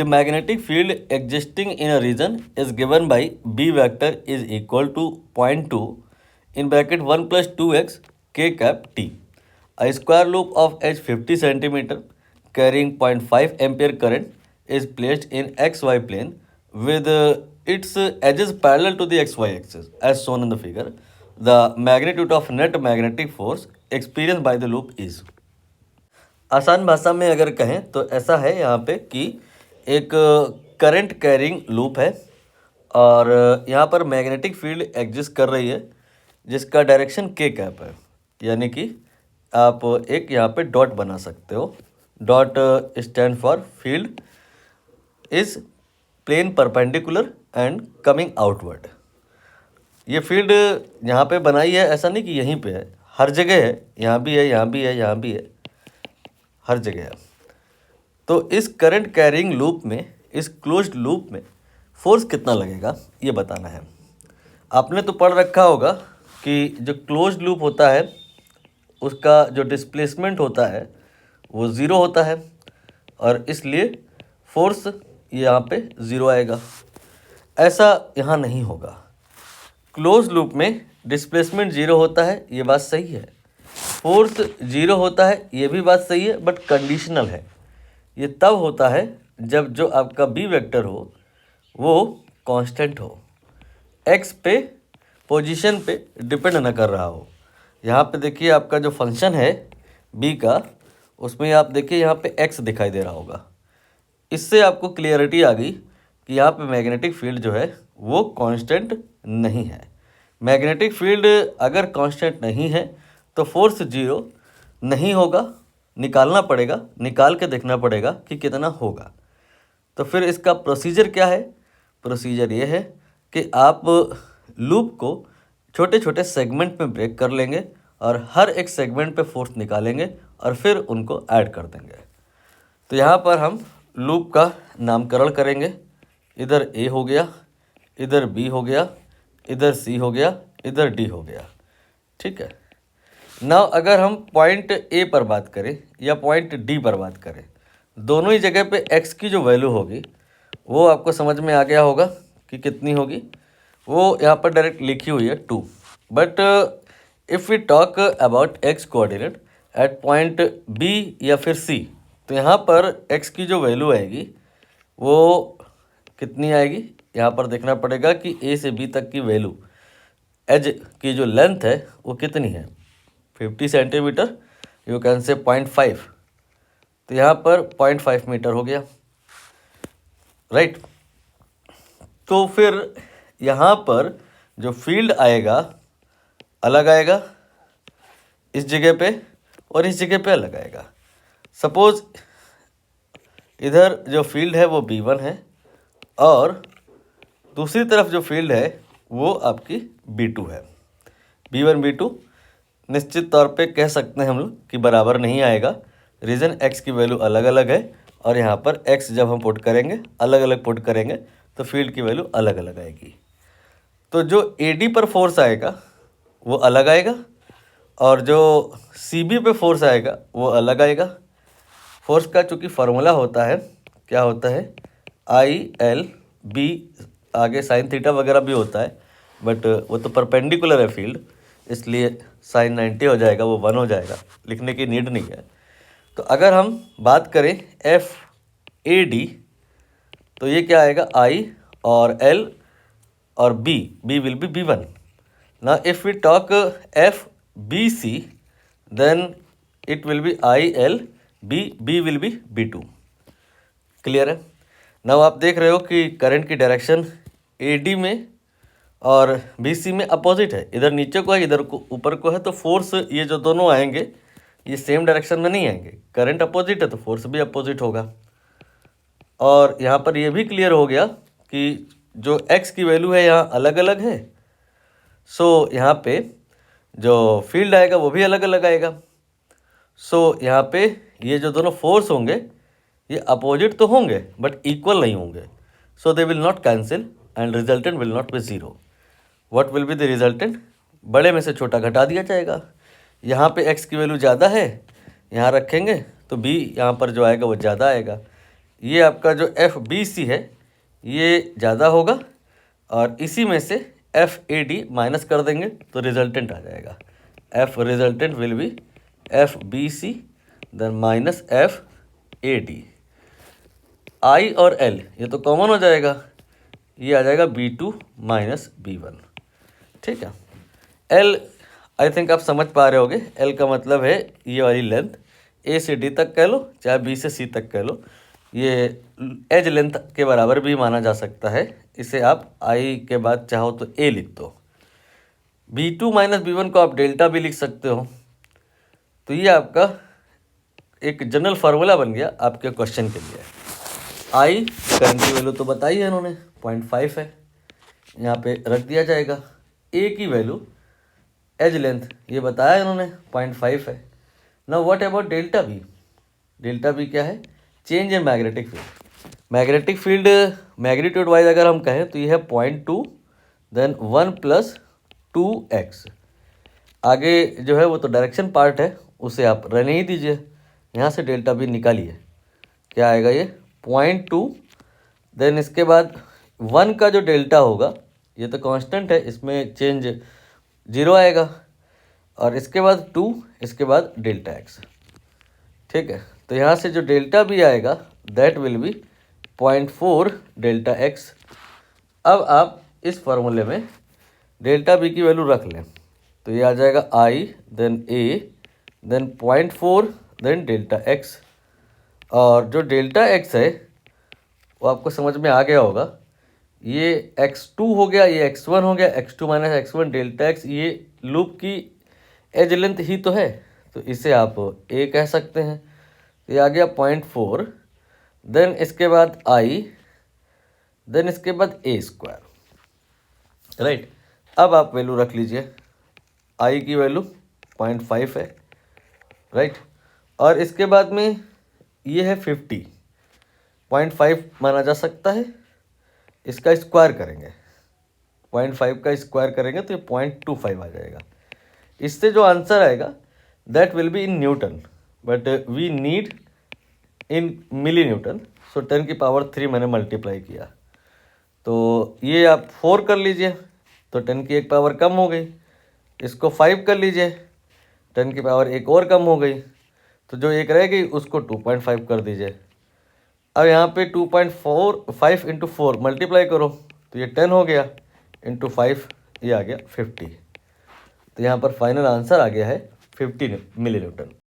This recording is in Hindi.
the magnetic field existing in a region is given by B vector is equal to 0.2 in bracket 1 plus 2x k cap t. A square loop of h 50 centimeter carrying 0.5 ampere current is placed in xy plane with its edges parallel to the xy axis as shown in the figure. The magnitude of net magnetic force experienced by the loop is. आसान भाषा में अगर कहें तो ऐसा है यहाँ पे कि एक करंट कैरिंग लूप है और यहाँ पर मैग्नेटिक फील्ड एग्जिस्ट कर रही है जिसका डायरेक्शन के कैप है, यानी कि आप एक यहाँ पे डॉट बना सकते हो. Dot stand for field is plane perpendicular and coming outward. ये फील्ड यहाँ पे बनाई है, ऐसा नहीं कि यहीं पे है, हर जगह है, यहाँ भी है, यहाँ भी है, यहाँ भी है, हर जगह है. तो इस करंट कैरिंग लूप में, इस क्लोज्ड लूप में फोर्स कितना लगेगा ये बताना है. आपने तो पढ़ रखा होगा कि जो क्लोज्ड लूप होता है उसका जो डिस्प्लेसमेंट होता है वो ज़ीरो होता है और इसलिए फोर्स यहाँ पे ज़ीरो आएगा. ऐसा यहाँ नहीं होगा. क्लोज लूप में डिस्प्लेसमेंट ज़ीरो होता है, ये बात सही है. फोर्स ज़ीरो होता है, ये भी बात सही है, बट कंडीशनल है. ये तब होता है जब जो आपका बी वेक्टर हो वो कांस्टेंट हो, एक्स पे पोजीशन पे डिपेंड ना कर रहा हो. यहाँ पे देखिए आपका जो फंक्शन है बी का, उसमें आप देखिए यहाँ पे एक्स दिखाई दे रहा होगा. इससे आपको क्लियरिटी आ गई कि यहाँ पे मैग्नेटिक फील्ड जो है वो कांस्टेंट नहीं है. मैग्नेटिक फील्ड अगर कांस्टेंट नहीं है तो फोर्स ज़ीरो नहीं होगा. निकालना पड़ेगा, निकाल के देखना पड़ेगा कि कितना होगा. तो फिर इसका प्रोसीजर क्या है? प्रोसीजर ये है कि आप लूप को छोटे छोटे सेगमेंट में ब्रेक कर लेंगे और हर एक सेगमेंट पे फोर्स निकालेंगे और फिर उनको ऐड कर देंगे. तो यहाँ पर हम लूप का नामकरण करेंगे. इधर ए हो गया, इधर बी हो गया, इधर सी हो गया, इधर डी हो गया. ठीक है. नाउ अगर हम पॉइंट ए पर बात करें या पॉइंट डी पर बात करें, दोनों ही जगह पे एक्स की जो वैल्यू होगी वो आपको समझ में आ गया होगा कि कितनी होगी. वो यहाँ पर डायरेक्ट लिखी हुई है 2. But if we talk about x coordinate at point B या फिर सी, तो यहाँ पर एक्स की जो वैल्यू आएगी वो कितनी आएगी. यहाँ पर देखना पड़ेगा कि ए से बी तक की वैल्यू, एज की जो लेंथ है वो कितनी है. 50 सेंटीमीटर, यू कैन से 0.5. तो यहाँ पर 0.5 मीटर हो गया, राइट. तो फिर यहाँ पर जो फील्ड आएगा अलग आएगा इस जगह पे और इस जगह पे अलग आएगा. सपोज इधर जो फील्ड है वो B1 है और दूसरी तरफ जो फील्ड है वो आपकी B2 है. B1 B2 निश्चित तौर पे कह सकते हैं हम लोग कि बराबर नहीं आएगा. रीज़न x की वैल्यू अलग अलग है और यहाँ पर x जब हम पुट करेंगे, अलग अलग पुट करेंगे तो फील्ड की वैल्यू अलग अलग आएगी. तो जो AD पर फोर्स आएगा वो अलग आएगा और जो CB पे फोर्स आएगा वो अलग आएगा. फोर्स का चूँकि फार्मूला होता है, क्या होता है, ILB, आगे साइन थीटा वगैरह भी होता है, बट वो तो परपेंडिकुलर है फील्ड, इसलिए साइन 90 हो जाएगा, वो 1 हो जाएगा, लिखने की नीड नहीं है. तो अगर हम बात करें FAD तो ये क्या आएगा, I और L और B विल बी B1. ना if we talk FBC then it will be IL, B will be B2. Clear है. नाउ आप देख रहे हो कि करंट की डायरेक्शन AD में और BC में अपोजिट है. इधर नीचे को है, इधर को ऊपर को है, तो फोर्स ये जो दोनों आएंगे ये सेम डायरेक्शन में नहीं आएंगे. करंट अपोजिट है तो फोर्स भी अपोजिट होगा. और यहाँ पर ये भी क्लियर हो गया कि जो x की वैल्यू है यहाँ अलग अलग है. सो यहाँ पे जो फील्ड आएगा वो भी अलग अलग आएगा. सो यहाँ पे ये जो दोनों फोर्स होंगे ये अपोजिट तो होंगे बट इक्वल नहीं होंगे. So they will not cancel and resultant will not be zero. What will be the resultant? बड़े में से छोटा घटा दिया जाएगा. यहाँ पे x की वैल्यू ज़्यादा है, यहाँ रखेंगे तो b यहाँ पर जो आएगा वो ज़्यादा आएगा. ये आपका जो एफ बी सी है ये ज़्यादा होगा और इसी में से एफ ए डी माइनस कर देंगे तो रिजल्टेंट आ जाएगा। F resultant will be F B C then minus F A D. I और एल ये तो कॉमन हो जाएगा, ये आ जाएगा B2 माइनस B1। ठीक है, एल आई थिंक आप समझ पा रहे होगे। एल का मतलब है ये वाली लेंथ, ए से डी तक कह लो चाहे बी से सी तक कह लो, ये एज लेंथ के बराबर भी माना जा सकता है। इसे आप आई के बाद चाहो तो ए लिख दो। B2 माइनस B1 को आप डेल्टा भी लिख सकते हो। तो ये आपका एक जनरल फार्मूला बन गया आपके क्वेश्चन के लिए। आई करंट की वैल्यू तो बताई है इन्होंने, 0.5 है, यहाँ पे रख दिया जाएगा। ए की वैल्यू एज लेंथ ये बताया इन्होंने 0.5 है। Now what about delta B? Delta B क्या है? Change in magnetic field. Magnetic field magnitude wise अगर हम कहें तो ये है 0.2 देन 1 + 2x। आगे जो है वो तो डायरेक्शन पार्ट है, उसे आप रहने ही दीजिए। यहाँ से डेल्टा बी निकालिए, क्या आएगा ये 0.2 देन इसके बाद 1 का जो डेल्टा होगा ये तो कांस्टेंट है, इसमें चेंज 0 आएगा, और इसके बाद 2, इसके बाद डेल्टा x। ठीक है, तो यहाँ से जो डेल्टा बी आएगा that will B 0.4 delta x। अब आप इस फॉर्मूले में डेल्टा बी की वैल्यू रख लें तो ये आ जाएगा i then a then 0.4 then delta x। और जो डेल्टा x है वो आपको समझ में आ गया होगा, ये x2 हो गया, ये x1 हो गया, x2 minus x1 delta x, ये लूप की एज लेंथ ही तो है, तो इसे आप a कह सकते हैं। तो ये आ गया 0.4 देन इसके बाद i देन इसके बाद a²। राइट, अब आप वैल्यू रख लीजिए, i की वैल्यू 0.5 है। राइट, और इसके बाद में ये है 50, 0.5 माना जा सकता है, इसका स्क्वायर करेंगे, 0.5 का स्क्वायर करेंगे तो ये 0.25 आ जाएगा। इससे जो आंसर आएगा that will be in newton, but we need in milli newton, so 10 की पावर 3 मैंने मल्टीप्लाई किया, तो ये आप 4 कर लीजिए तो 10 की 1 पावर कम हो गई। इसको 5 कर लीजिए, 10 की पावर 1 और कम हो गई, तो जो एक रह गई उसको 2.5 कर दीजिए। अब यहाँ पे 2.45 इंटू 4 मल्टीप्लाई करो तो ये 10 हो गया, इंटू 5 ये आ गया 50। तो यहाँ पर फाइनल आंसर आ गया है 50 मिली न्यूटन।